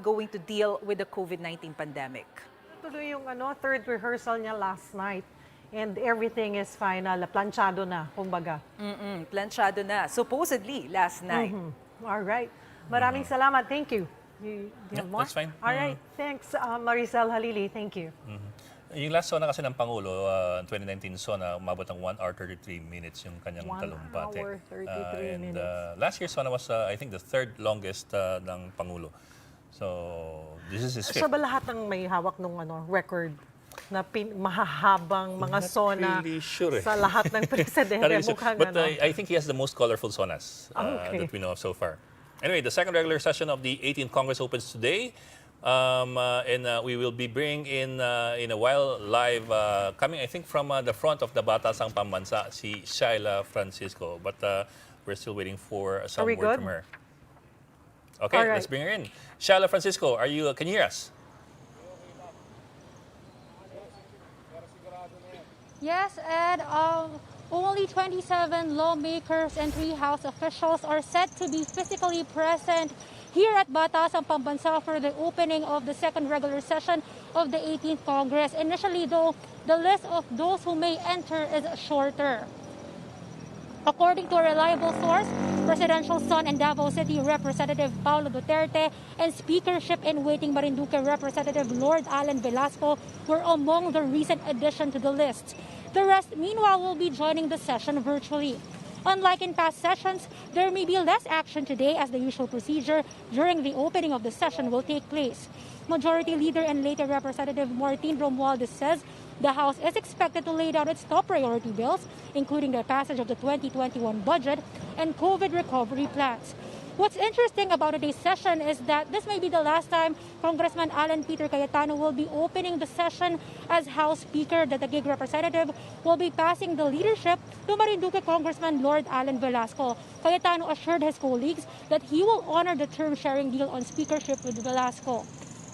going to deal with the COVID-19 pandemic? Tuloy yung third rehearsal niya last night. And everything is final. Planchado na, kumbaga. Planchado na, supposedly, last night. All right. Maraming salamat. Thank you. You have more? That's fine. All right. Thanks, Maricel Halili. Thank you. Yung last sona kasi ng Pangulo, 2019 sona, umabot ng 1 hour 33 minutes yung kanyang 1 talumpati. hour, 33 minutes. Last year's sona was, I think, the third longest ng Pangulo. So, this is his fifth. Siya ba lahat ng may hawak ng record na mahahabang mga sona really sure, sa lahat ng presidente? But I think he has the most colorful sonas Okay. that we know of so far. Anyway, the second regular session of the 18th Congress opens today. And we will be bringing in a while live, coming I think from the front of the Batasang Pambansa, si Shaila Francisco. But we're still waiting for some word good? from her. Okay, All right. let's bring her in. Shaila Francisco, can you hear us? Yes, Ed. Only 27 lawmakers and 3 House officials are set to be physically present here at Batasang Pambansa for the opening of the second regular session of the 18th Congress. Initially, though, the list of those who may enter is shorter. According to a reliable source, presidential son and Davao City Representative Paulo Duterte and Speakership in Waiting Marinduque Representative Lord Alan Velasco were among the recent addition to the list. The rest, meanwhile, will be joining the session virtually. Unlike in past sessions, there may be less action today as the usual procedure during the opening of the session will take place. Majority Leader and later Representative Martin Romualdez says the House is expected to lay down its top priority bills, including the passage of the 2021 budget and COVID recovery plans. What's interesting about today's session is that this may be the last time Congressman Alan Peter Cayetano will be opening the session as House Speaker. The Taguig representative will be passing the leadership to Marinduque Congressman Lord Alan Velasco. Cayetano assured his colleagues that he will honor the term-sharing deal on speakership with Velasco.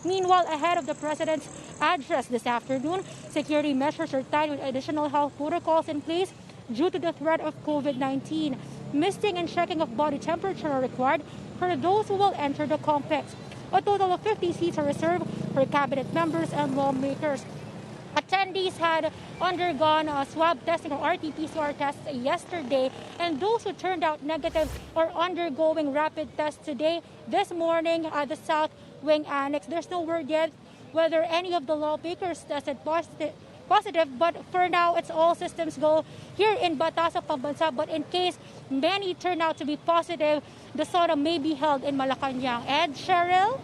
Meanwhile, ahead of the President's address this afternoon, security measures are tied with additional health protocols in place due to the threat of COVID-19. Misting and checking of body temperature are required for those who will enter the complex. A total of 50 seats are reserved for cabinet members and lawmakers. Attendees had undergone swab testing or RT-PCR tests yesterday, and those who turned out negative are undergoing rapid tests today. This morning at the South Wing Annex, there's no word yet whether any of the lawmakers tested positive, but for now, it's all systems go here in Batasang Pambansa. But in case many turn out to be positive, the SONA may be held in Malacanang. Ed, Cheryl?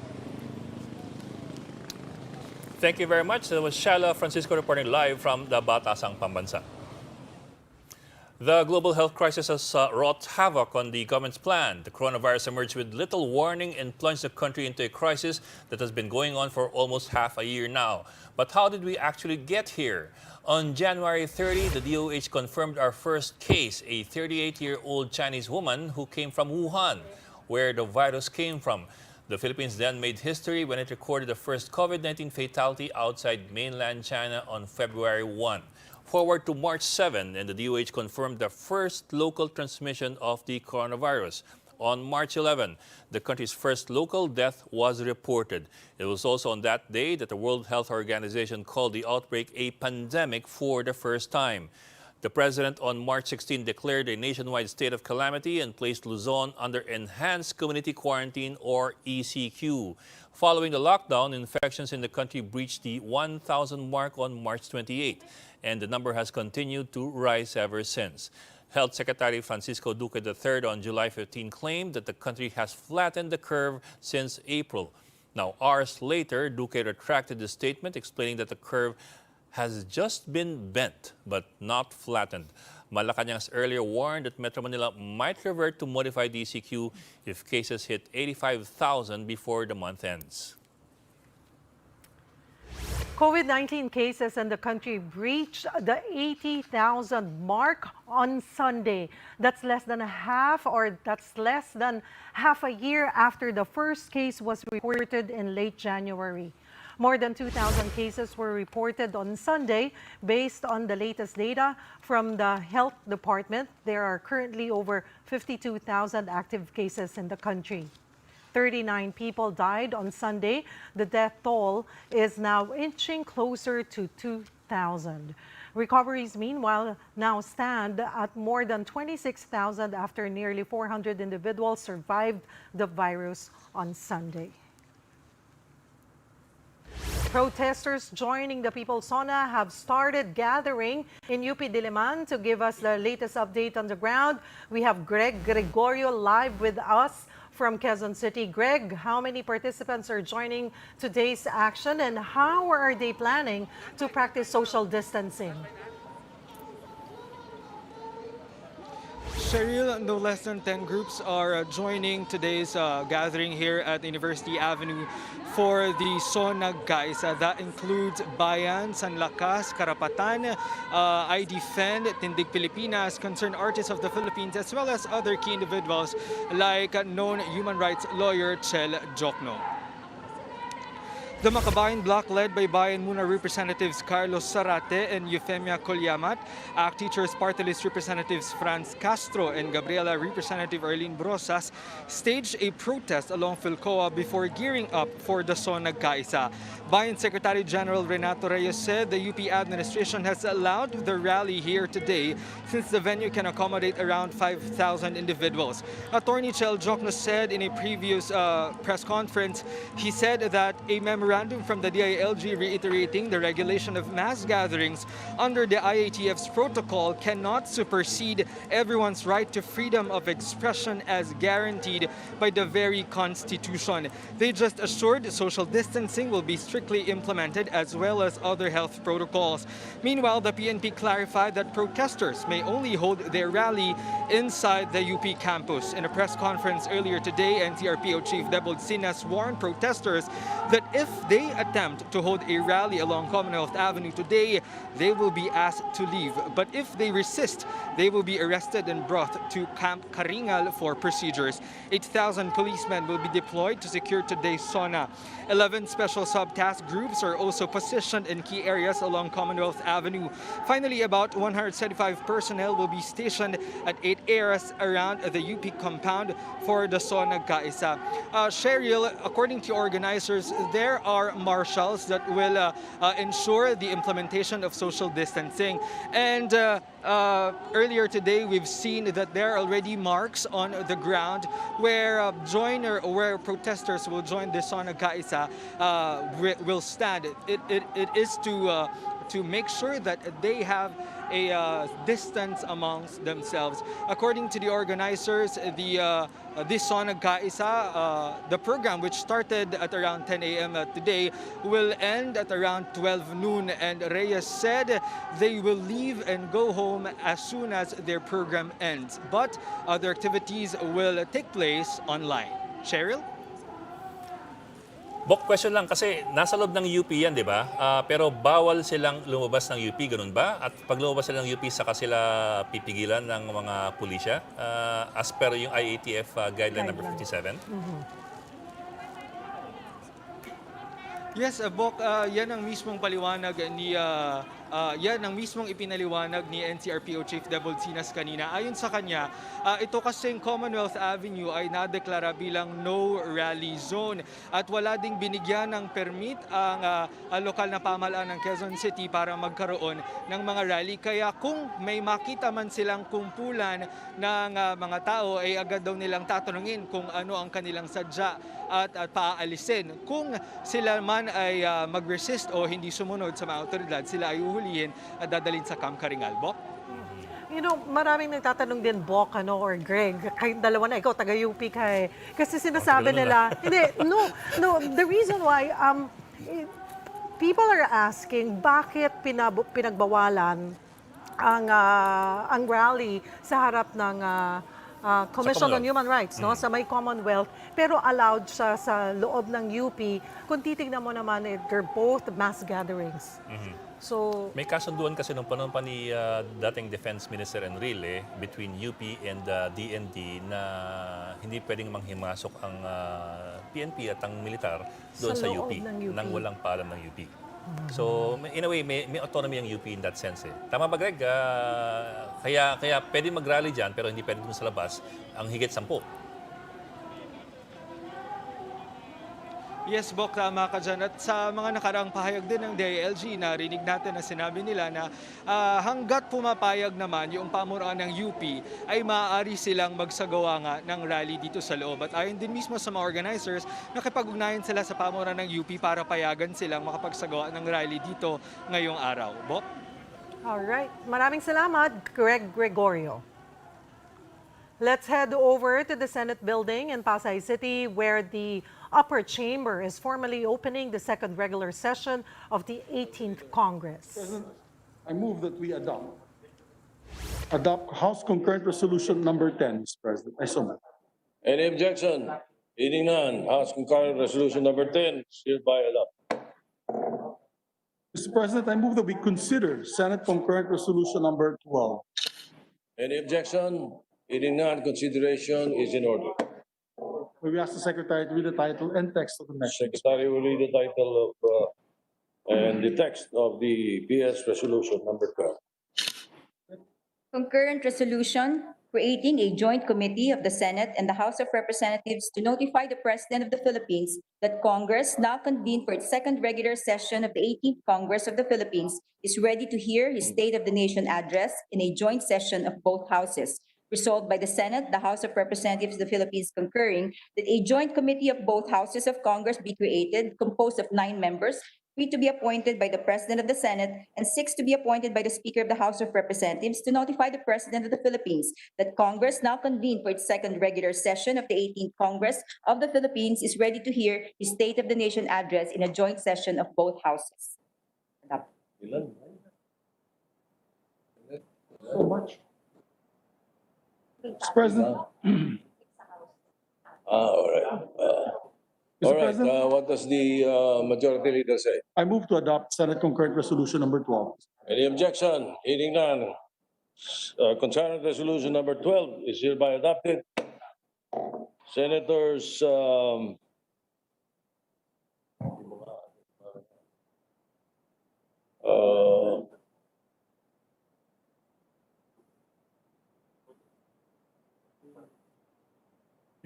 Thank you very much. That was Shaila Francisco reporting live from the Batasang Pambansa. The global health crisis has wrought havoc on the government's plan. The coronavirus emerged with little warning and plunged the country into a crisis that has been going on for almost half a year now. But how did we actually get here? On January 30, the DOH confirmed our first case, a 38-year-old Chinese woman who came from Wuhan, where the virus came from. The Philippines then made history when it recorded the first COVID-19 fatality outside mainland China on February 1. Forward to March 7, and the DOH confirmed the first local transmission of the coronavirus. On March 11, the country's first local death was reported. It was also on that day that the World Health Organization called the outbreak a pandemic for the first time. The president on March 16 declared a nationwide state of calamity and placed Luzon under enhanced community quarantine or ECQ. Following the lockdown, infections in the country breached the 1,000 mark on March 28, and the number has continued to rise ever since. Health Secretary Francisco Duque III on July 15 claimed that the country has flattened the curve since April. Now, hours later, Duque retracted the statement, explaining that the curve has just been bent but not flattened. Malacanang has earlier warned that Metro Manila might revert to modified DCQ if cases hit 85,000 before the month ends. COVID-19 cases in the country breached the 80,000 mark on Sunday. That's less than half a year after the first case was reported in late January. More than 2,000 cases were reported on Sunday. Based on the latest data from the Health Department, there are currently over 52,000 active cases in the country. 39 people died on Sunday. The death toll is now inching closer to 2,000. Recoveries, meanwhile, now stand at more than 26,000 after nearly 400 individuals survived the virus on Sunday. Protesters joining the People's Sauna have started gathering in UP Diliman. To give us the latest update on the ground, we have Greg Gregorio live with us from Quezon City. Greg, how many participants are joining today's action and how are they planning to practice social distancing? Cheryl, no less than 10 groups are joining today's gathering here at University Avenue for the Sona Gaisa. That includes Bayan, Sanlakas, Karapatan, I Defend, Tindig Pilipinas, Concerned Artists of the Philippines, as well as other key individuals like known human rights lawyer Chel Jokno. The Makabayan bloc, led by Bayan Muna representatives Carlos Sarate and Euphemia Colyamat, ACT Teachers Party List representatives Franz Castro and Gabriela representative Arlene Brosas, staged a protest along Philcoa before gearing up for the Sona Gaisa. Bayan Secretary General Renato Reyes said the UP administration has allowed the rally here today since the venue can accommodate around 5,000 individuals. Attorney Chel Jokno said in a previous press conference, he said that a memorandum from the DILG reiterating the regulation of mass gatherings under the IATF's protocol cannot supersede everyone's right to freedom of expression as guaranteed by the very Constitution. They just assured social distancing will be strictly implemented as well as other health protocols. Meanwhile, the PNP clarified that protesters may only hold their rally inside the UP campus. In a press conference earlier today, NCRPO Chief Debold Sinas warned protesters that if they attempt to hold a rally along Commonwealth Avenue today, they will be asked to leave. But if they resist, they will be arrested and brought to Camp Karingal for procedures. 8,000 policemen will be deployed to secure today's Sona. 11 special sub-task groups are also positioned in key areas along Commonwealth Avenue. Finally, about 175 personnel will be stationed at 8 areas around the UP compound for the Sona Gaisa. Cheryl, according to organizers, there are marshals that will ensure the implementation of social distancing. And earlier today, we've seen that there are already marks on the ground where where protesters will join the Sona Gaisa will stand. It is to make sure that they have a distance amongst themselves. According to the organizers, this Sona Gaisa, the program, which started at around 10 a.m. today, will end at around 12 noon. And Reyes said they will leave and go home as soon as their program ends. But other activities will take place online. Cheryl? Bok, question lang kasi nasa loob ng UP yan, di ba? Pero bawal silang lumabas ng UP, ganun ba? At pag lumabas sila ng UP, saka sila pipigilan ng mga pulisya as per yung IATF guideline number 57? Yes, Bok, yan ang mismong paliwanag ni yan ang mismong ipinaliwanag ni NCRPO Chief Debold Sinas kanina. Ayon sa kanya, ito kasing Commonwealth Avenue ay nadeklara bilang no rally zone at wala ding binigyan ng permit ang lokal na pamahalaan ng Quezon City para magkaroon ng mga rally. Kaya kung may makita man silang kumpulan ng mga tao, ay agad daw nilang tatanungin kung ano ang kanilang sadya at paaalisin. Kung sila man ay mag-resist o hindi sumunod sa mga otoridad, sila ay uhulihin at dadalhin sa Camp Karingal. Bok? You know, maraming nagtatanong din, Bok, or Greg, kayong dalawa na, ikaw, taga-UP ka eh. Kasi sinasabi nila, hindi, no, the reason why, people are asking, bakit pinagbawalan ang rally sa harap ng Commission on Human Rights, no, sa may Commonwealth, pero allowed siya sa loob ng UP. Kung titignan mo naman, they're both mass gatherings. So, may kasunduan kasi nung panahon pa ni dating Defense Minister Enrile between UP and DND na hindi pwedeng manghimasok ang PNP at ang militar doon sa UP, nang walang paalam ng UP. So, in a way, may autonomy ang UP in that sense. Tama ba, Greg? Kaya pwede mag-rally dyan, pero hindi pwede dun sa labas ang higit 10. Yes, Bok, tama ka dyan. At sa mga nakaraang pahayag din ng DILG, narinig natin na sinabi nila na hanggat pumapayag naman yung pamunuan ng UP, ay maaari silang magsagawa nga ng rally dito sa loob. At ayon din mismo sa mga organizers, nakipag-ugnayan sila sa pamunuan ng UP para payagan silang makapagsagawa ng rally dito ngayong araw. Bok? Alright, maraming salamat, Greg Gregorio. Let's head over to the Senate building in Pasay City, where the upper chamber is formally opening the second regular session of the 18th Congress. President, I move that we adopt House Concurrent Resolution number 10, Mr. President. I so move. Any objection? Hearing none, House Concurrent Resolution number 10 is hereby adopted. Mr. President, I move that we consider Senate Concurrent Resolution number 12. Any objection? Hearing none, consideration is in order. May we ask the Secretary to read the title and text of the measure. Secretary will read the title of and the text of the PS Resolution number 12. Concurrent resolution creating a joint committee of the Senate and the House of Representatives to notify the President of the Philippines that Congress, now convened for its second regular session of the 18th Congress of the Philippines, is ready to hear his State of the Nation address in a joint session of both houses. Resolved by the Senate, the House of Representatives of the Philippines concurring that a joint committee of both houses of Congress be created, composed of 9 members, 3 to be appointed by the President of the Senate and 6 to be appointed by the Speaker of the House of Representatives, to notify the President of the Philippines that Congress, now convened for its second regular session of the 18th Congress of the Philippines, is ready to hear his State of the Nation address in a joint session of both houses. Ilan? So much. Mr. President, All right. Mr. All right, President, what does the majority leader say? I move to adopt Senate Concurrent Resolution number 12. Any objection? Hearing none, concurrent resolution number 12 is hereby adopted. Senators,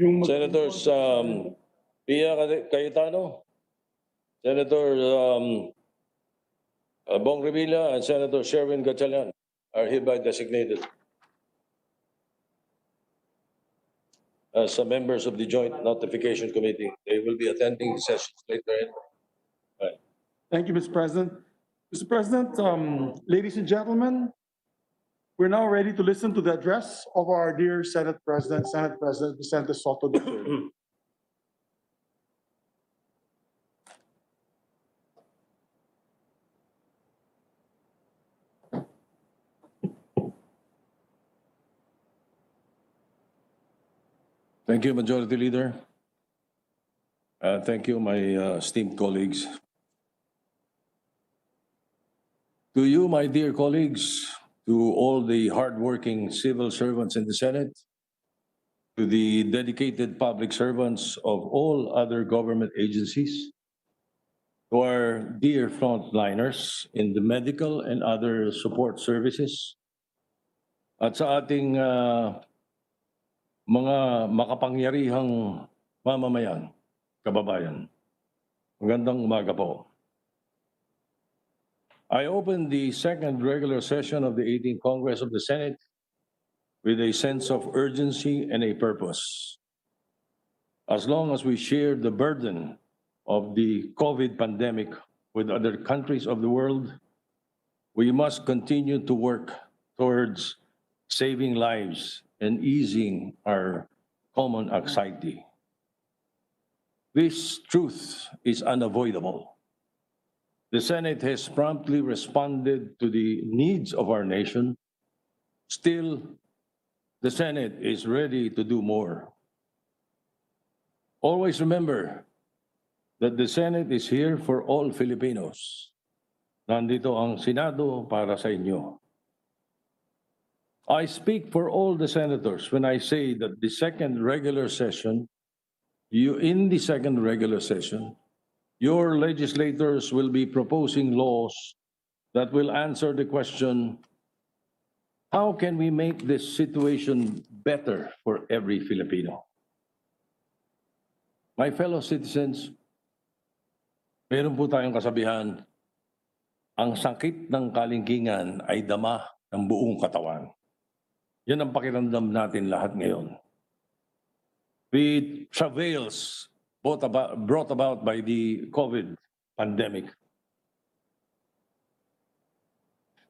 Senators Pia Cayetano, Senator Bong Revilla, and Senator Sherwin Gatchalian are hereby designated as members of the Joint Notification Committee. They will be attending sessions later. Thank you, Mr. President. Mr. President, ladies and gentlemen, we're now ready to listen to the address of our dear Senate President Vicente Soto III. Thank you, Majority Leader. Thank you, my esteemed colleagues. To you, my dear colleagues, to all the hardworking civil servants in the Senate, to the dedicated public servants of all other government agencies, to our dear frontliners in the medical and other support services, at sa ating mga makapangyarihang mamamayan, kababayan. Magandang umaga po. I open the second regular session of the 18th Congress of the Senate with a sense of urgency and a purpose. As long as we share the burden of the COVID pandemic with other countries of the world, we must continue to work towards saving lives and easing our common anxiety. This truth is unavoidable. The Senate has promptly responded to the needs of our nation. Still, the Senate is ready to do more. Always remember that the Senate is here for all Filipinos. Nandito ang Senado para sa inyo. I speak for all the senators when I say that the second regular session, in the second regular session, your legislators will be proposing laws that will answer the question, how can we make this situation better for every Filipino? My fellow citizens, Meron po tayong kasabihan, ang sakit ng kalingkingan ay dama ng buong katawan. Yan ang pakiramdam natin lahat ngayon. The travails brought about by the COVID pandemic.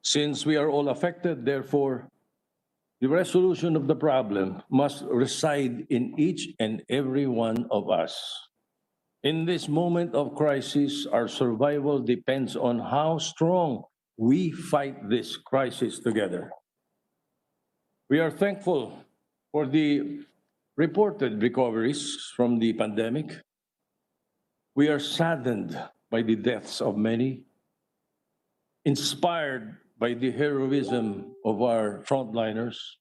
Since we are all affected, therefore, the resolution of the problem must reside in each and every one of us. In this moment of crisis, our survival depends on how strong we fight this crisis together. We are thankful for the reported recoveries from the pandemic. We are saddened by the deaths of many, inspired by the heroism of our frontliners,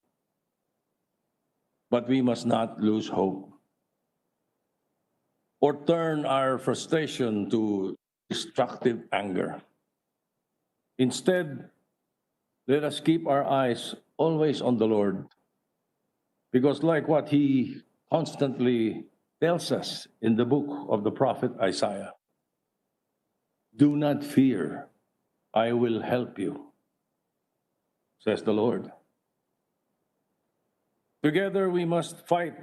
but we must not lose hope or turn our frustration to destructive anger. Instead, let us keep our eyes always on the Lord, because like what He constantly tells us in the book of the prophet Isaiah, do not fear, I will help you, says the Lord. Together we must fight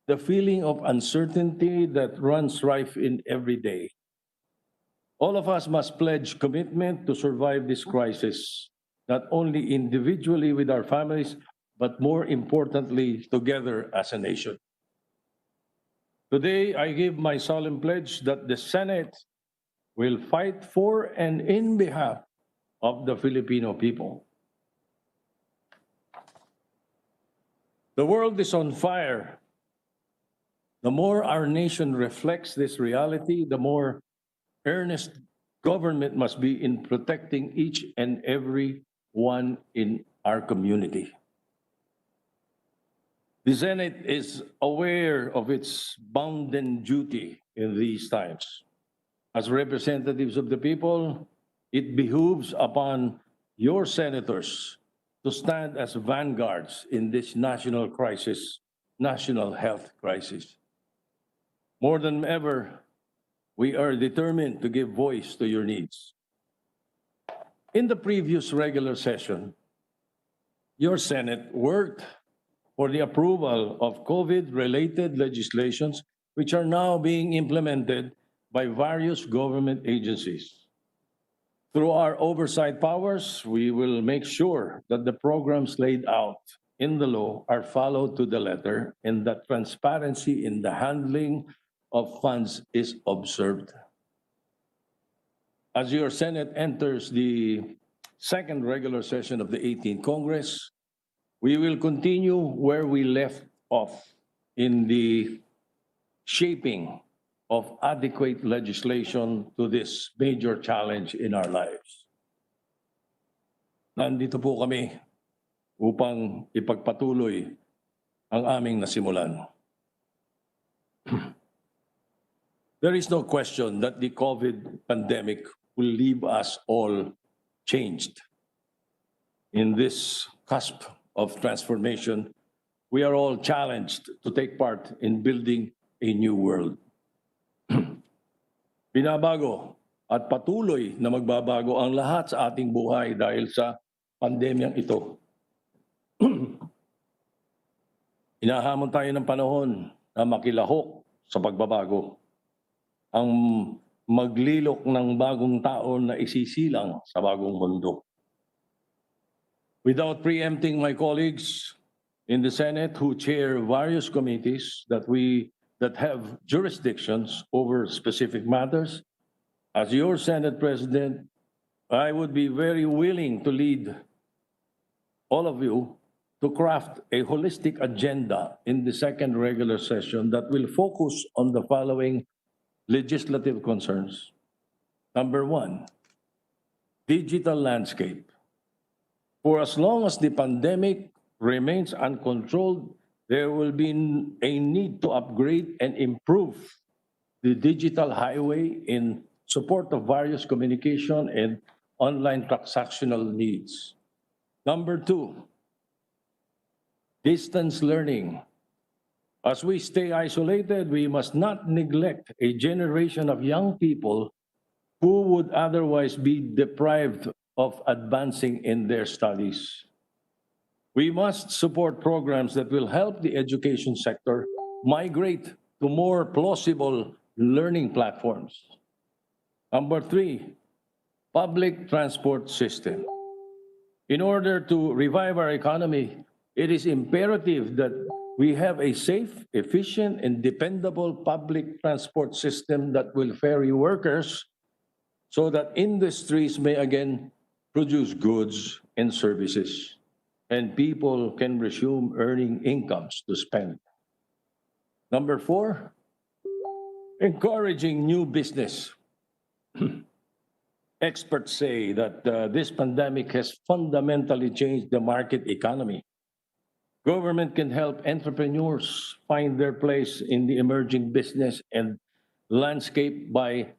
the feeling of uncertainty that runs rife in every day. All of us must pledge commitment to survive this crisis, not only individually with our families, but more importantly, together as a nation. Today, I give my solemn pledge that the Senate will fight for and in behalf of the Filipino people. The world is on fire. The more our nation reflects this reality, the more earnest government must be in protecting each and every one in our community. The Senate is aware of its bounden duty in these times. As representatives of the people, it behooves upon your senators to stand as vanguards in this national crisis, national health crisis. More than ever, we are determined to give voice to your needs. In the previous regular session, your Senate worked for the approval of COVID-related legislations which are now being implemented by various government agencies. Through our oversight powers, we will make sure that the programs laid out in the law are followed to the letter and that transparency in the handling of funds is observed. As your Senate enters the second regular session of the 18th Congress, we will continue where we left off in the shaping of adequate legislation to this major challenge in our lives. Nandito po kami upang ipagpatuloy ang aming nasimulan. There is no question that the COVID pandemic will leave us all changed. In this cusp of transformation, we are all challenged to take part in building a new world. Binabago at patuloy na magbabago ang lahat sa ating buhay dahil sa pandemyang ito. Inahamon tayo ng panahon na makilahok sa pagbabago. Ang maglilok ng bagong taon na isisilang sa bagong mundo. Without preempting my colleagues in the Senate who chair various committees that have jurisdictions over specific matters, as your Senate President, I would be very willing to lead all of you to craft a holistic agenda in the second regular session that will focus on the following legislative concerns. Number one, digital landscape. For as long as the pandemic remains uncontrolled, there will be a need to upgrade and improve the digital highway in support of various communication and online transactional needs. Number two, distance learning. As we stay isolated, we must not neglect a generation of young people who would otherwise be deprived of advancing in their studies. We must support programs that will help the education sector migrate to more plausible learning platforms. Number 3, public transport system. In order to revive our economy, it is imperative that we have a safe, efficient, and dependable public transport system that will ferry workers so that industries may again produce goods and services, and people can resume earning incomes to spend. Number 4, encouraging new business. Experts say that this pandemic has fundamentally changed the market economy. Government can help entrepreneurs find their place in the emerging business and landscape by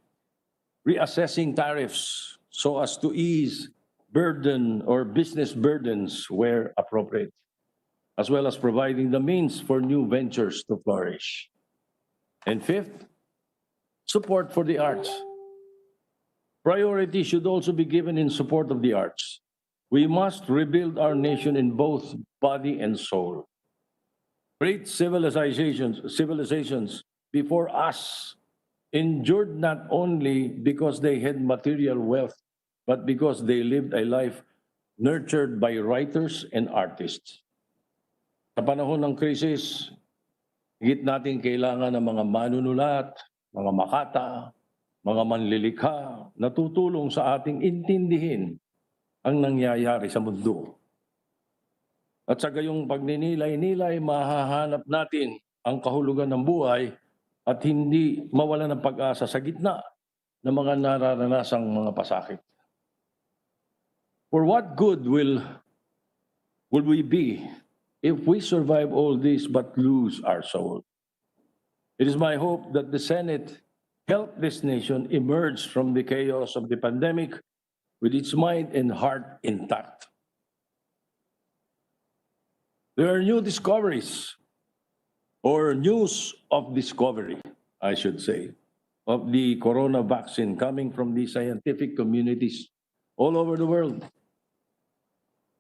reassessing tariffs so as to ease burden or business burdens where appropriate, as well as providing the means for new ventures to flourish. And 5th, support for the arts. Priority should also be given in support of the arts. We must rebuild our nation in both body and soul. Great civilizations before us endured not only because they had material wealth, but because they lived a life nurtured by writers and artists. Sa panahon ng krisis, higit natin kailangan ng mga manunulat, mga makata, mga manlilikha na tutulong sa ating intindihin ang nangyayari sa mundo. At sa gayong pagninilay-nilay, mahahanap natin ang kahulugan ng buhay at hindi mawala ng pag-asa sa gitna ng mga nararanasang mga pasakit. For what good will we be if we survive all this but lose our soul? It is my hope that the Senate help this nation emerge from the chaos of the pandemic with its mind and heart intact. There are new discoveries, or news of discovery, I should say, of the corona vaccine coming from the scientific communities all over the world.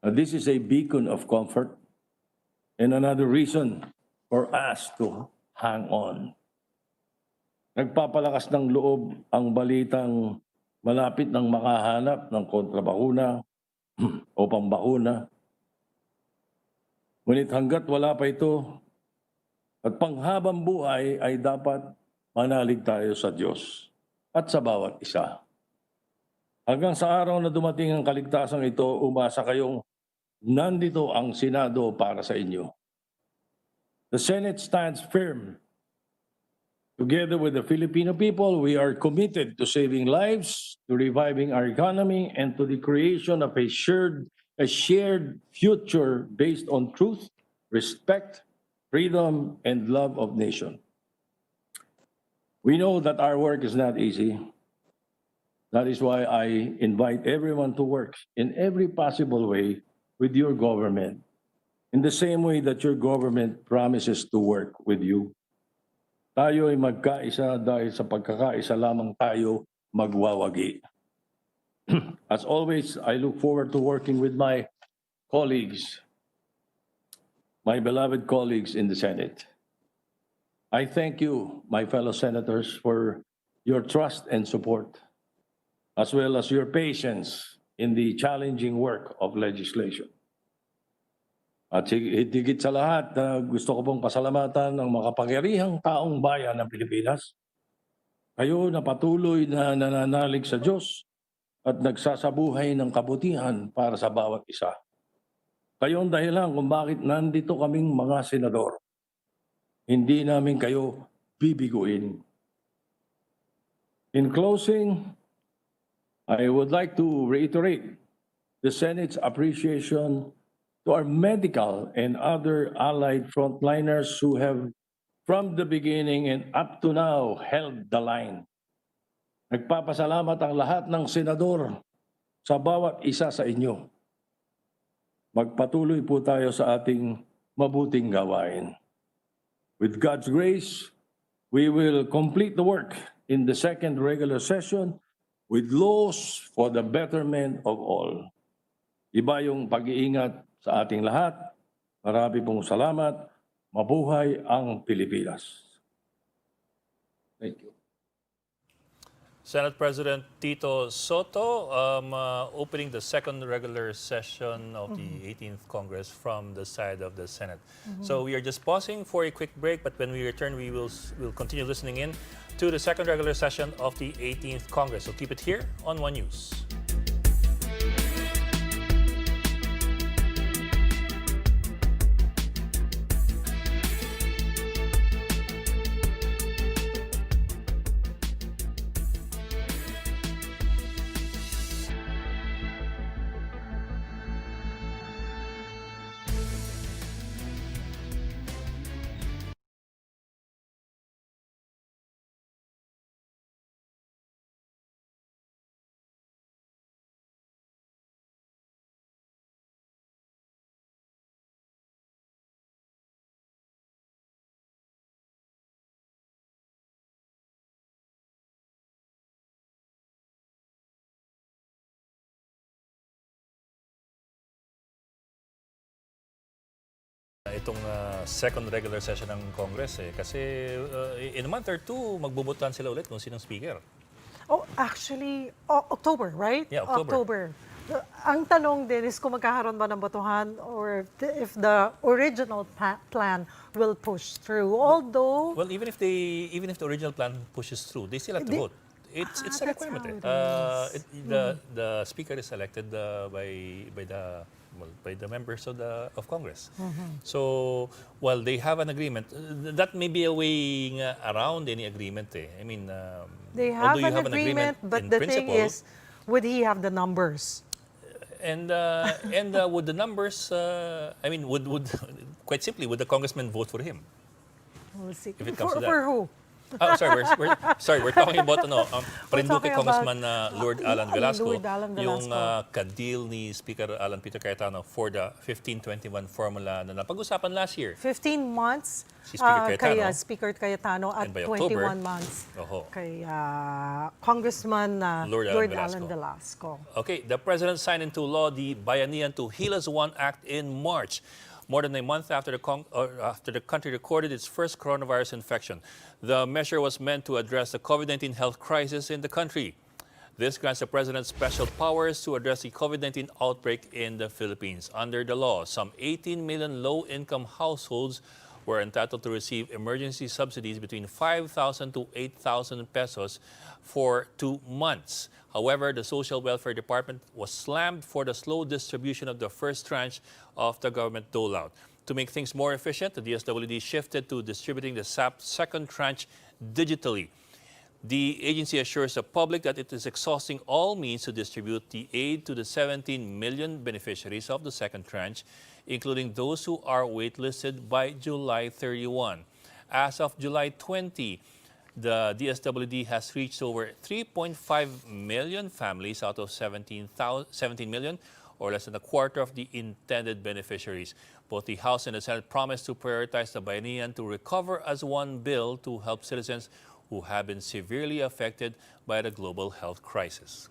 This is a beacon of comfort and another reason for us to hang on. Nagpapalakas ng loob ang balitang malapit ng makahanap ng kontrabakuna o pambakuna. Ngunit hanggat wala pa ito at panghabang buhay ay dapat manalig tayo sa Diyos at sa bawat isa. Hanggang sa araw na dumating ang kaligtasan ito, umasa kayong nandito ang Senado para sa inyo. The Senate stands firm. Together with the Filipino people, we are committed to saving lives, to reviving our economy, and to the creation of a shared future based on truth, respect, freedom, and love of nation. We know that our work is not easy. That is why I invite everyone to work in every possible way with your government, in the same way that your government promises to work with you. Tayo ay magkaisa dahil sa pagkakaisa lamang tayo magwawagi. As always, I look forward to working with my colleagues, my beloved colleagues in the Senate. I thank you, my fellow senators, for your trust and support, as well as your patience in the challenging work of legislation. At higit sa lahat, gusto ko pong pasalamatan ang makapangyarihang taong bayan ng Pilipinas. Kayo na patuloy na nananalig sa Diyos at nagsasabuhay ng kabutihan para sa bawat isa. Kayo ang dahilan kung bakit nandito kaming mga senador. Hindi namin kayo bibiguin. In closing, I would like to reiterate the Senate's appreciation to our medical and other allied frontliners who have, from the beginning and up to now, held the line. Nagpapasalamat ang lahat ng senador sa bawat isa sa inyo. Magpatuloy po tayo sa ating mabuting gawain. With God's grace, we will complete the work in the second regular session with laws for the betterment of all. Iba yung pag-iingat sa ating lahat. Marami pong salamat. Mabuhay ang Pilipinas. Thank you. Senate President Tito Soto opening the second regular session of the 18th Congress from the side of the Senate. So we are just pausing for a quick break, but when we return, we'll continue listening in to the second regular session of the 18th Congress. So keep it here on One News. Itong second regular session ng Congress kasi in a month or two magbubutan sila ulit kung sinong speaker. Oh, actually, October, right? Yeah, October. Ang tanong din is kung magkakaroon ba ng botohan or if the original plan will push through. Although, Well, even if the original plan pushes through, they still have to vote. It's a that's requirement. how it The speaker is elected by the members of Congress. So while they have an agreement, that may be a way around any agreement. I mean, they have although you an have agreement, but in the thing principle, is, would he have the numbers? and would the numbers? I mean, would quite simply would the congressman vote for him? We'll see. If it comes to that. For who? Oh, sorry, we're talking about Parinduque talking Congressman Lord Alan Velasco, Lord Alan yung Velasco. ka-deal ni Speaker Alan Peter Cayetano for the 1521 formula na napag-usapan last year. 15 months Si Speaker Cayetano. kay Speaker Cayetano at And by 21 October, months Oho. kay Congressman Lord Alan Alan Velasco. Okay, the President signed into law the Bayanihan to Heal as One Act in March, more than a month after the country recorded its first coronavirus infection. The measure was meant to address the COVID-19 health crisis in the country. This grants the President special powers to address the COVID-19 outbreak in the Philippines. Under the law, some 18 million low-income households were entitled to receive emergency subsidies between 5,000 to 8,000 pesos for 2 months. However, the Social Welfare Department was slammed for the slow distribution of the first tranche of the government dole-out. To make things more efficient, the DSWD shifted to distributing the SAP second tranche digitally. The agency assures the public that it is exhausting all means to distribute the aid to the 17 million beneficiaries of the second tranche, including those who are waitlisted by July 31. As of July 20, the DSWD has reached over 3.5 million families out of 17 million, or less than a quarter of the intended beneficiaries. Both the House and the Senate promised to prioritize the Bayanihan to Recover as One bill to help citizens who have been severely affected by the global health crisis.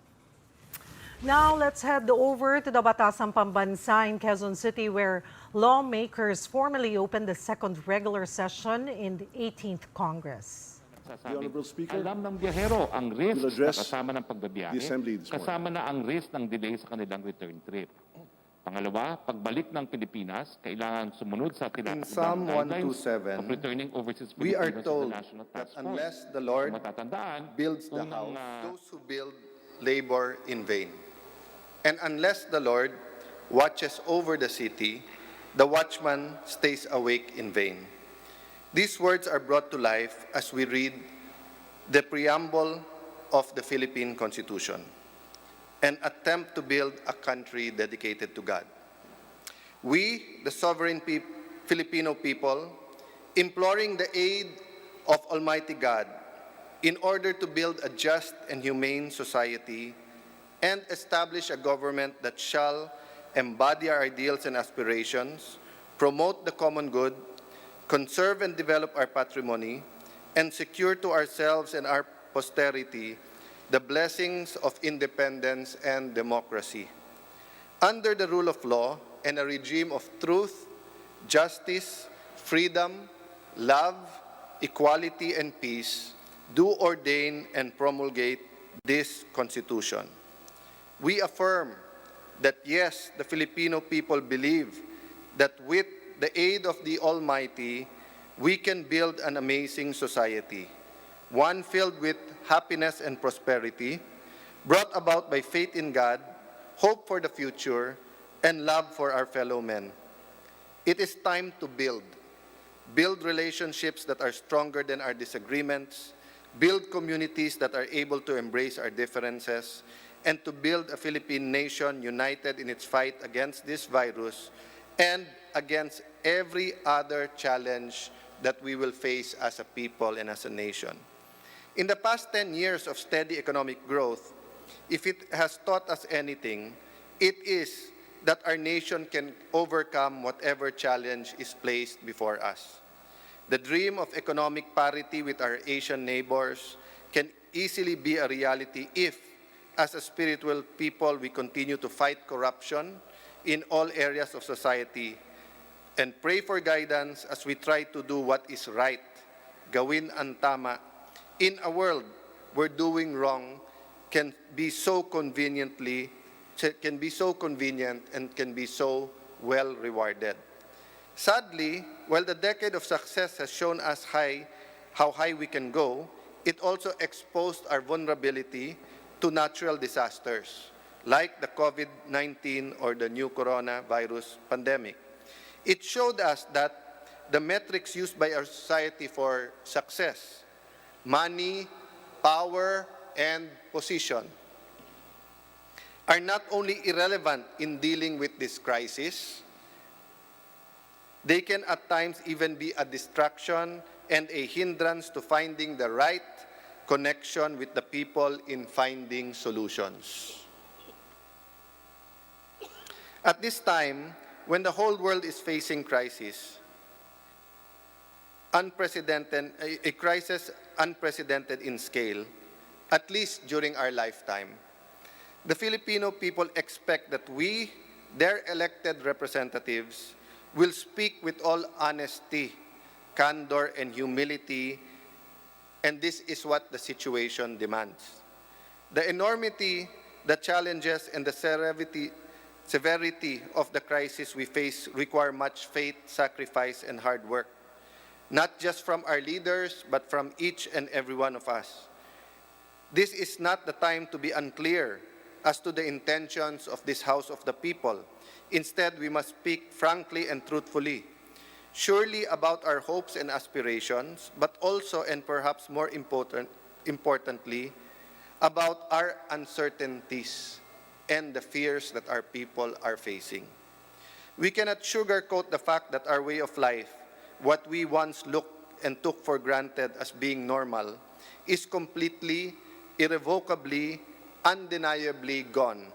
Now, let's head over to the Batasang Pambansa in Quezon City, where lawmakers formally opened the second regular session in the 18th Congress. The Honorable Speaker, alam ng biyahero ang risk will na address kasama ng pagbabiyahe, the Assembly this morning. kasama na ang risk ng delay sa kanilang return trip. Pangalawa, pagbalik ng Pilipinas, kailangan sumunod sa In tinatawag Psalm guidelines 127, of returning overseas we are Filipinos to the told National that Task Force. unless the Lord Kung matatandaan, builds the unang, house, those who build labor in vain. And unless the Lord watches over the city, the watchman stays awake in vain. These words are brought to life as we read the preamble of the Philippine Constitution, an attempt to build a country dedicated to God. We, the sovereign Filipino people, imploring the aid of Almighty God in order to build a just and humane society and establish a government that shall embody our ideals and aspirations, promote the common good, conserve and develop our patrimony, and secure to ourselves and our posterity the blessings of independence and democracy. Under the rule of law and a regime of truth, justice, freedom, love, equality, and peace, do ordain and promulgate this Constitution. We affirm that yes, the Filipino people believe that with the aid of the Almighty, we can build an amazing society, one filled with happiness and prosperity, brought about by faith in God, hope for the future, and love for our fellow men. It is time to build relationships that are stronger than our disagreements, build communities that are able to embrace our differences, and to build a Philippine nation united in its fight against this virus and against every other challenge that we will face as a people and as a nation. In the past 10 years of steady economic growth, if it has taught us anything, it is that our nation can overcome whatever challenge is placed before us. The dream of economic parity with our Asian neighbors can easily be a reality if, as a spiritual people, we continue to fight corruption in all areas of society and pray for guidance as we try to do what is right, gawin ang tama, in a world where doing wrong can be so convenient and can be so well rewarded. Sadly, while the decade of success has shown us how high we can go, it also exposed our vulnerability to natural disasters like the COVID-19 or the new coronavirus pandemic. It showed us that the metrics used by our society for success, money, power, and position, are not only irrelevant in dealing with this crisis, they can at times even be a distraction and a hindrance to finding the right connection with the people in finding solutions. At this time, when the whole world is facing crisis, a crisis unprecedented in scale, at least during our lifetime, the Filipino people expect that we, their elected representatives, will speak with all honesty, candor, and humility, and this is what the situation demands. The enormity, the challenges, and the severity of the crisis we face require much faith, sacrifice, and hard work, not just from our leaders, but from each and every one of us. This is not the time to be unclear as to the intentions of this House of the People. Instead, we must speak frankly and truthfully, surely about our hopes and aspirations, but also, and perhaps more importantly, about our uncertainties and the fears that our people are facing. We cannot sugarcoat the fact that our way of life, what we once looked and took for granted as being normal, is completely, irrevocably, undeniably gone.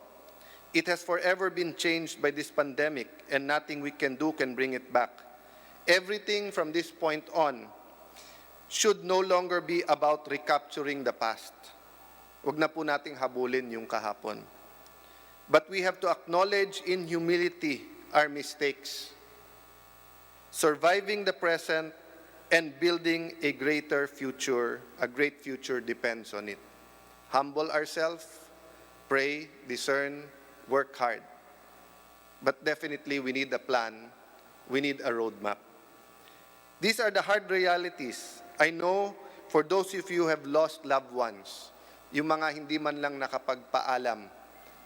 It has forever been changed by this pandemic, and nothing we can do can bring it back. Everything from this point on should no longer be about recapturing the past. Huwag na po nating habulin yung kahapon. But we have to acknowledge in humility our mistakes, surviving the present and building a greater future. A great future depends on it. Humble ourselves, pray, discern, work hard. But definitely we need a plan, we need a roadmap. These are the hard realities. I know for those of you who have lost loved ones, yung mga hindi man lang nakapagpaalam,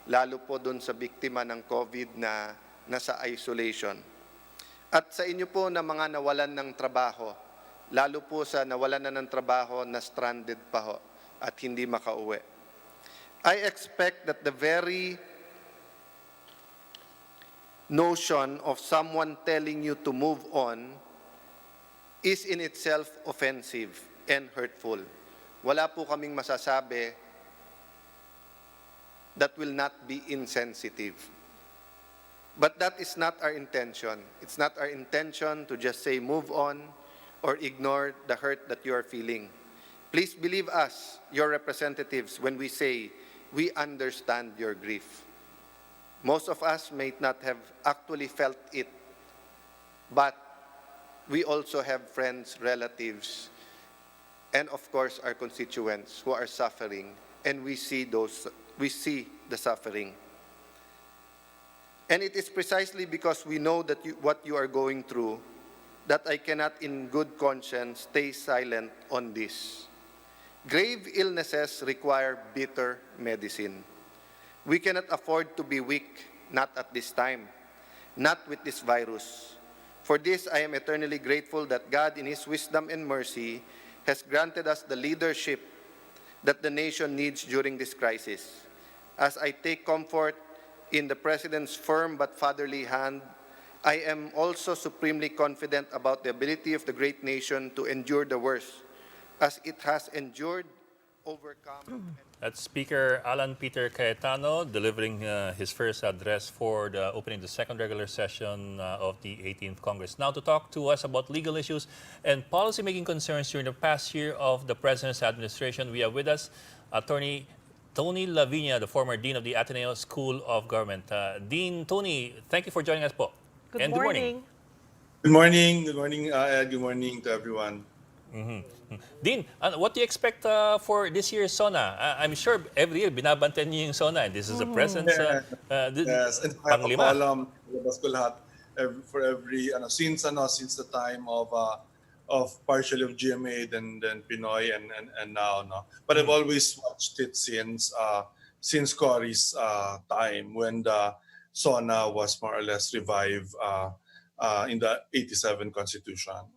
lalo po doon sa biktima ng COVID na nasa isolation. At sa inyo po na mga nawalan ng trabaho, lalo po sa nawalan na ng trabaho na stranded pa ho at hindi makauwi. I expect that the very notion of someone telling you to move on is in itself offensive and hurtful. Wala po kaming masasabi that will not be insensitive. But that is not our intention. It's not our intention to just say move on or ignore the hurt that you are feeling. Please believe us, your representatives, when we say we understand your grief. Most of us may not have actually felt it, but we also have friends, relatives, and of course our constituents who are suffering, and we see the suffering. And it is precisely because we know that what you are going through that I cannot in good conscience stay silent on this. Grave illnesses require bitter medicine. We cannot afford to be weak, not at this time, not with this virus. For this, I am eternally grateful that God, in His wisdom and mercy, has granted us the leadership that the nation needs during this crisis. As I take comfort in the President's firm but fatherly hand, I am also supremely confident about the ability of the great nation to endure the worst, as it has endured, overcome. That's Speaker Alan Peter Cayetano delivering his first address for the opening the second regular session of the 18th Congress. Now to talk to us about legal issues and policy-making concerns during the past year of the President's administration, we have with us Attorney Tony Lavinia, the former Dean of the Ateneo School of Government. Dean Tony, thank you for joining us po. Good morning. Good morning. Good morning, Ed. Good morning to everyone. Dean, what do you expect for this year's SONA? I'm sure every year binabantayan niyo yung SONA. This is the President's Yes, and I have a panglima. column labas ko lahat for every since the time of partially of GMA then Pinoy and now but I've always watched it since Cory's time when the SONA was more or less revived in the 87 Constitution.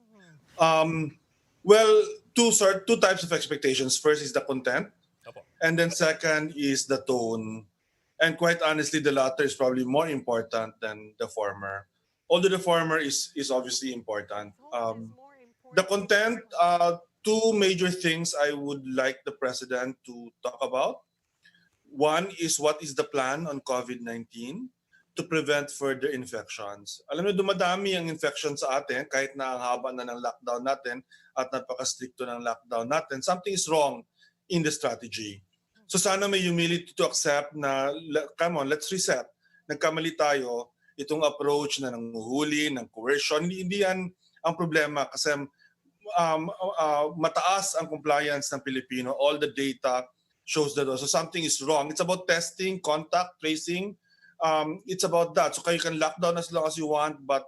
Well, two types of expectations. First is the content, and then second is the tone. And quite honestly, the latter is probably more important than the former. Although the former is obviously important. The content, two major things I would like the President to talk about. One is what is the plan on COVID-19 to prevent further infections. Alam niyo, dumadami ang infection sa atin kahit na ang haba na ng lockdown natin at napaka-stricto ng lockdown natin. Something is wrong in the strategy. So sana may humility to accept na, come on, let's reset. Nagkamali tayo, itong approach na nanguhuli, ng coercion, hindi yan ang problema kasi mataas ang compliance ng Pilipino. All the data shows that. So something is wrong. It's about testing, contact, tracing. It's about that. So you can lock down as long as you want, but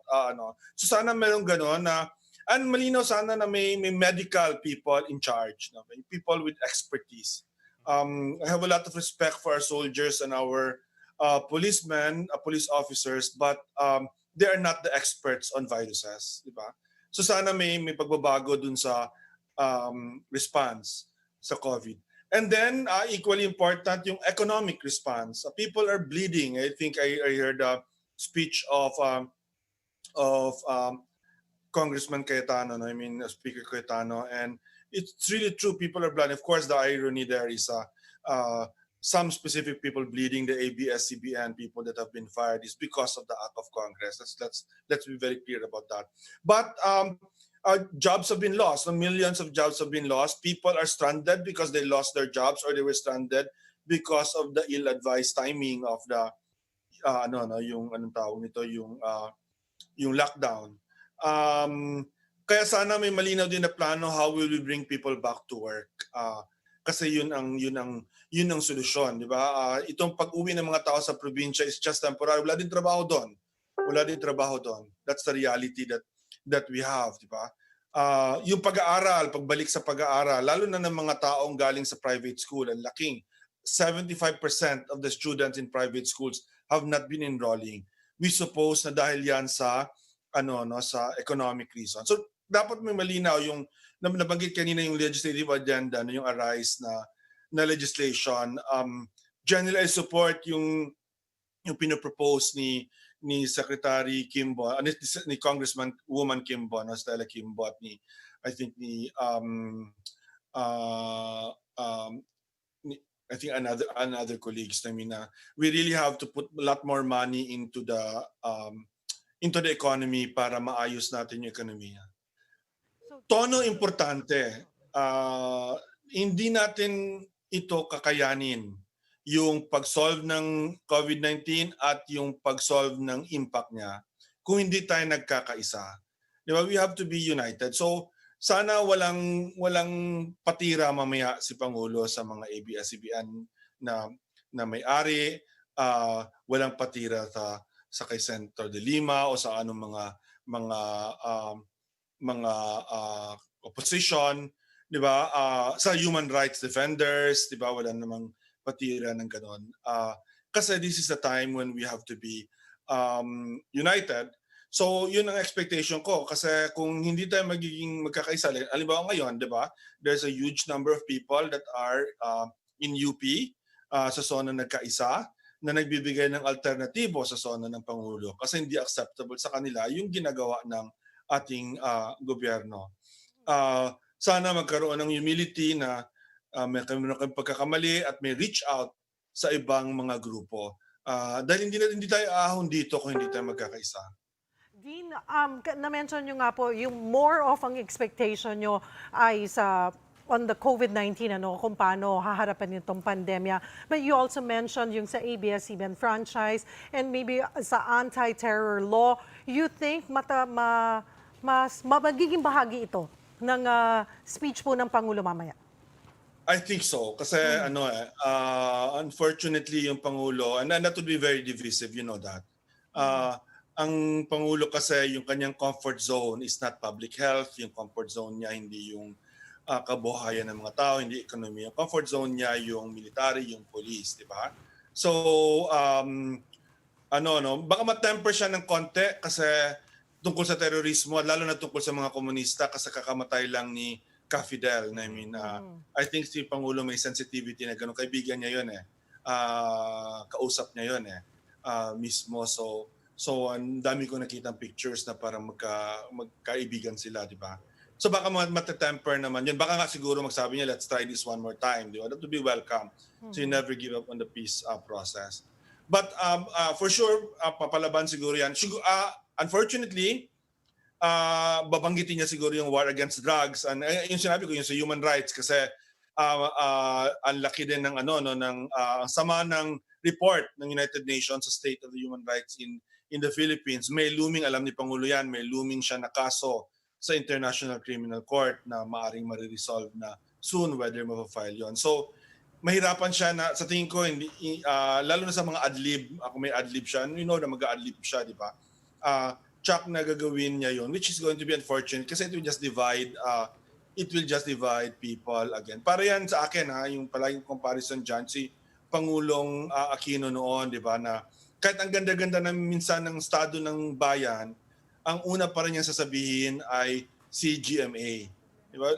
So sana meron ganon na, and malinaw sana na may medical people in charge, may people with expertise. I have a lot of respect for our soldiers and our policemen, police officers, but they are not the experts on viruses, di ba? So sana may pagbabago dun sa response sa COVID. And then, equally important, yung economic response. People are bleeding. I think I heard a speech of Congressman Cayetano, Speaker Cayetano, and it's really true. People are bleeding. Of course, the irony there is some specific people bleeding, the ABS-CBN people that have been fired, is because of the act of Congress. Let's be very clear about that. But jobs have been lost. Millions of jobs have been lost. People are stranded because they lost their jobs or they were stranded because of the ill-advised timing of the yung lockdown. Kaya sana may malinaw din na plano how will we bring people back to work. Kasi yun ang solusyon, di ba? Itong pag-uwi ng mga tao sa probinsya is just temporary. Wala din trabaho doon. That's the reality that we have, di ba? Yung pag-aaral, pagbalik sa pag-aaral, lalo na ng mga taong galing sa private school, ang laking 75% of the students in private schools have not been enrolling. We suppose na dahil yan sa sa economic reason. So dapat may malinaw yung nabanggit kanina yung legislative agenda, yung arise na legislation. Generally, I support yung pinopropose ni Secretary Kimbo, ni Congressman Woman Kimbo, Stella Kimbo, at I think another colleagues. We really have to put a lot more money into the economy para maayos natin yung ekonomiya. Tono importante. hindi natin ito kakayanin, yung pag-solve ng COVID-19 at yung pag-solve ng impact niya kung hindi tayo nagkakaisa. Di ba? We have to be united. So sana walang patira mamaya si Pangulo sa mga ABS-CBN na may-ari, walang patira sa kay Senator De Lima o sa anong mga opposition, 'di ba? Sa human rights defenders, 'di ba? Wala namang patira ng ganon. Kasi this is the time when we have to be united. So, yun ang expectation ko. Kasi kung hindi tayo magiging magkakaisa, halimbawa ngayon, 'di ba? There's a huge number of people that are in UP sa zona nagkaisa na nagbibigay ng alternatibo sa zona ng Pangulo kasi hindi acceptable sa kanila yung ginagawa ng ating gobyerno. Sana magkaroon ng humility na may pagkakamali at may reach out sa ibang mga grupo. Dahil hindi tayo ahon dito kung hindi tayo magkakaisa. Dean, na-mention nyo nga po, yung more of ang expectation nyo ay on the COVID-19, kung paano haharapin itong pandemya. But you also mentioned yung sa ABS-CBN franchise and maybe sa anti-terror law. You think magiging bahagi ito ng speech po ng Pangulo mamaya? I think so. Kasi unfortunately yung Pangulo, and that would be very divisive, you know that. Ang Pangulo kasi, yung kanyang comfort zone is not public health. Yung comfort zone niya hindi yung kabuhayan ng mga tao, hindi ekonomiya. Yung comfort zone niya yung military, yung police, di ba? So, baka matemper siya ng konti kasi tungkol sa terorismo, lalo na tungkol sa mga komunista kasi kakamatay lang ni Ka-Fidel. I think si Pangulo may sensitivity na gano'n. Kaibigan niya yun kausap niya yun mismo. So ang dami ko nakitang pictures na parang magkaibigan sila, di ba? So baka matetemper naman yun. Baka nga siguro magsabi niya, let's try this one more time. Di ba? That would be welcome. So you never give up on the peace process. But for sure, papalaban siguro yan. Unfortunately, babanggitin niya siguro yung war against drugs. And yung sinabi ko, yung sa human rights. Kasi ang laki din ng sama ng report ng United Nations sa State of the Human Rights in the Philippines. May looming, alam ni Pangulo yan, may looming siya na kaso sa International Criminal Court na maaring mariresolve na soon whether mapafile yon. So, mahirapan siya na, sa tingin ko, lalo na sa mga adlib, ako may adlib siya, you know na mag-adlib siya, di ba? Tsak na gagawin niya yon, which is going to be unfortunate kasi it will just divide people again. Para yan sa akin, yung palaging comparison dyan, si Pangulong Aquino noon, di ba, na kahit ang ganda-ganda na minsan ng estado ng bayan, ang una pa rin niya sasabihin ay CGMA. Diba?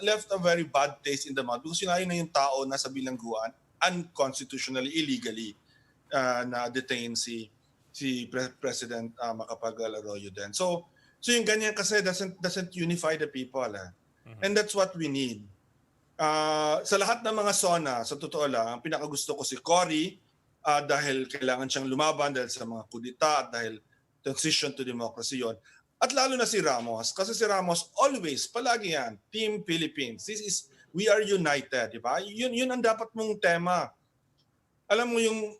Left a very bad taste in the mouth because sinabi na yung tao na sa bilangguan unconstitutionally, illegally na detain si President Macapagal Arroyo din. So yung ganyan kasi doesn't unify the people. And that's what we need. Sa lahat ng mga zona, sa totoo lang, ang pinakagusto ko si Cory dahil kailangan siyang lumaban dahil sa mga kudita at dahil transition to democracy yon. At lalo na si Ramos. Kasi si Ramos always, palagi yan, Team Philippines. We are united, di ba? Yun ang dapat mong tema. Alam mo yung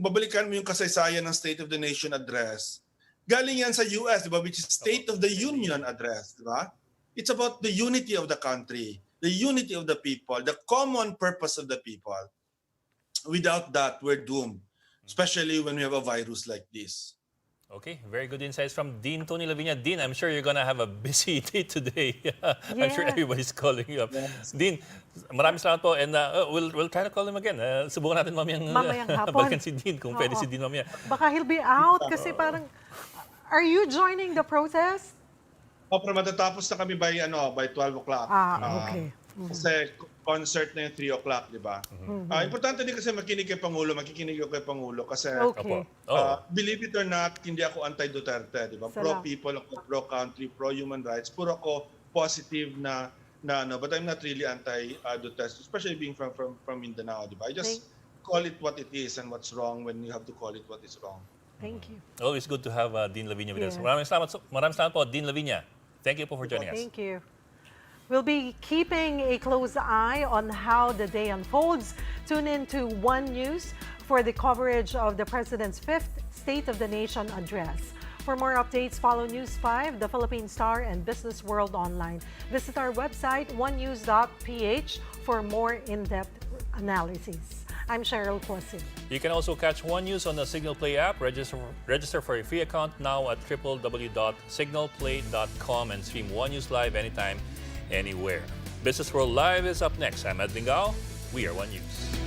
babalikan mo yung kasaysayan ng State of the Nation address. Galing yan sa US, di ba? Which is State of the Union address, di ba? It's about the unity of the country, the unity of the people, the common purpose of the people. Without that, we're doomed. Especially when we have a virus like this. Okay, very good insights from Dean Tony Laviña. Dean, I'm sure you're gonna have a busy day today. I'm sure everybody's calling you up. Yes. Dean, maraming salamat po and we'll try to call him again. Subukan natin mamayang hapon. Balikan si Dean kung pwede si Dean mamaya. Baka he'll be out kasi parang, are you joining the protest? Pero matatapos na kami by 12 o'clock. Okay. Kasi concert na yung 3 o'clock, di ba? Importante din kasi makinig kay Pangulo, makikinig ako kay Pangulo kasi believe it or not, hindi ako anti-Duterte, di ba? Pro-people ako, pro-country, pro-human rights, puro ako positive na but I'm not really anti-Duterte, especially being from Mindanao, di ba? I just call it what it is and what's wrong when you have to call it what is wrong. Thank you. Always good to have Dean Laviña with us. Maraming salamat po, Dean Laviña. Thank you po for joining us. Thank you. We'll be keeping a close eye on how the day unfolds. Tune in to One News for the coverage of the President's 5th State of the Nation address. For more updates, follow News 5, The Philippine Star, and Business World Online. Visit our website, onenews.ph, for more in-depth analyses. I'm Cheryl Cosin. You can also catch One News on the Signal Play app. Register for a free account now at www.signalplay.com and stream One News live anytime, anywhere. Business World Live is up next. I'm Ed Lingao. We are One News.